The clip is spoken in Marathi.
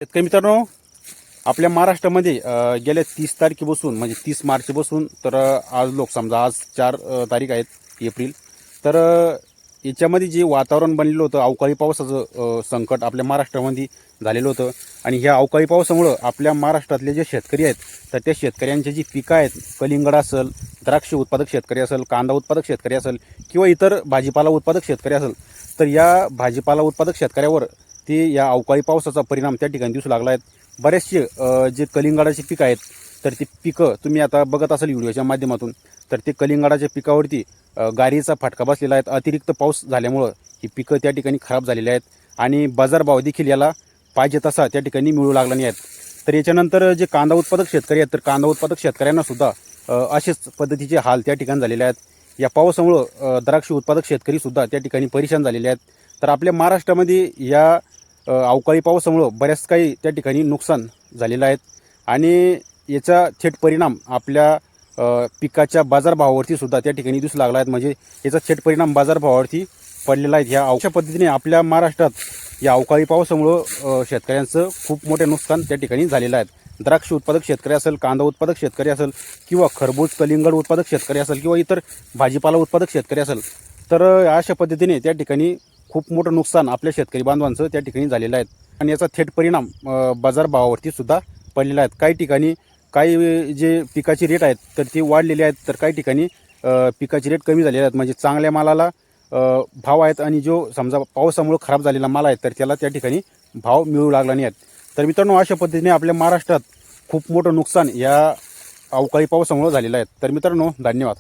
शेतकरी मित्रांनो, आपल्या महाराष्ट्रामध्ये गेल्या 30 तारखेपासून म्हणजे 30 मार्चपासून तर आज लोक समजा आज 4 तारीख आहेत एप्रिल. तर याच्यामध्ये जे वातावरण बनलेलं होतं, अवकाळी पावसाचं संकट आपल्या महाराष्ट्रामध्ये झालेलं होतं. आणि ह्या अवकाळी पावसामुळं आपल्या महाराष्ट्रातले जे शेतकरी आहेत तर त्या शेतकऱ्यांची जी पिकं आहेत, कलिंगड असेल, द्राक्ष उत्पादक शेतकरी असेल, कांदा उत्पादक शेतकरी असेल किंवा इतर भाजीपाला उत्पादक शेतकरी असेल, तर या भाजीपाला उत्पादक शेतकऱ्यावर ते या अवकाळी पावसाचा परिणाम त्या ठिकाणी दिसू लागला आहे. बरेचसे जे कलिंगडाची पिकं आहेत तर ती पिकं तुम्ही आता बघत असाल व्हिडिओच्या माध्यमातून, तर ते कलिंगडाच्या पिकावरती गारीचा फटका बसलेला आहे. अतिरिक्त पाऊस झाल्यामुळं ही पिकं त्या ठिकाणी खराब झालेली आहेत आणि बाजारभाव देखील याला पाहिजे तसा त्या ठिकाणी मिळू लागला नाही आहेत. तर याच्यानंतर जे कांदा उत्पादक शेतकरी आहेत तर कांदा उत्पादक शेतकऱ्यांना सुद्धा असेच पद्धतीचे हाल त्या ठिकाणी झालेले आहेत. या पावसामुळं द्राक्ष उत्पादक शेतकरीसुद्धा त्या ठिकाणी परेशान झालेले आहेत. तर आपल्या महाराष्ट्रामध्ये या अवकाळी पावसामुळं बऱ्याच काही त्या ठिकाणी नुकसान झालेलं आहेत आणि याचा थेट परिणाम आपल्या पिकाच्या बाजारभावावरती सुद्धा त्या ठिकाणी दिसू लागला आहे. म्हणजे याचा थेट परिणाम बाजारभावावरती पडलेला आहे. ह्या अशा पद्धतीने आपल्या महाराष्ट्रात या अवकाळी पावसामुळं शेतकऱ्यांचं खूप मोठे नुकसान त्या ठिकाणी झालेलं आहे. द्राक्ष उत्पादक शेतकरी असेल, कांदा उत्पादक शेतकरी असेल किंवा खरबूज कलिंगड उत्पादक शेतकरी असेल किंवा इतर भाजीपाला उत्पादक शेतकरी असेल, तर अशा पद्धतीने त्या ठिकाणी खूप मोठं नुकसान आपल्या शेतकरी बांधवांचं त्या ठिकाणी झालेलं आहे आणि याचा थेट परिणाम बाजारभावावरती सुद्धा पडलेला आहे. काही ठिकाणी काही जे पिकाची रेट आहेत तर ती वाढलेली आहेत, तर काही ठिकाणी पिकाची रेट कमी झालेली आहेत. म्हणजे चांगल्या मालाला भाव आहेत आणि जो समजा पावसामुळे खराब झालेला माल आहे तर त्याला त्या ठिकाणी भाव मिळू लागला नाही आहेत. तर मित्रांनो, अशा पद्धतीने आपल्या महाराष्ट्रात खूप मोठं नुकसान या अवकाळी पावसामुळे झालेलं आहे. तर मित्रांनो, धन्यवाद.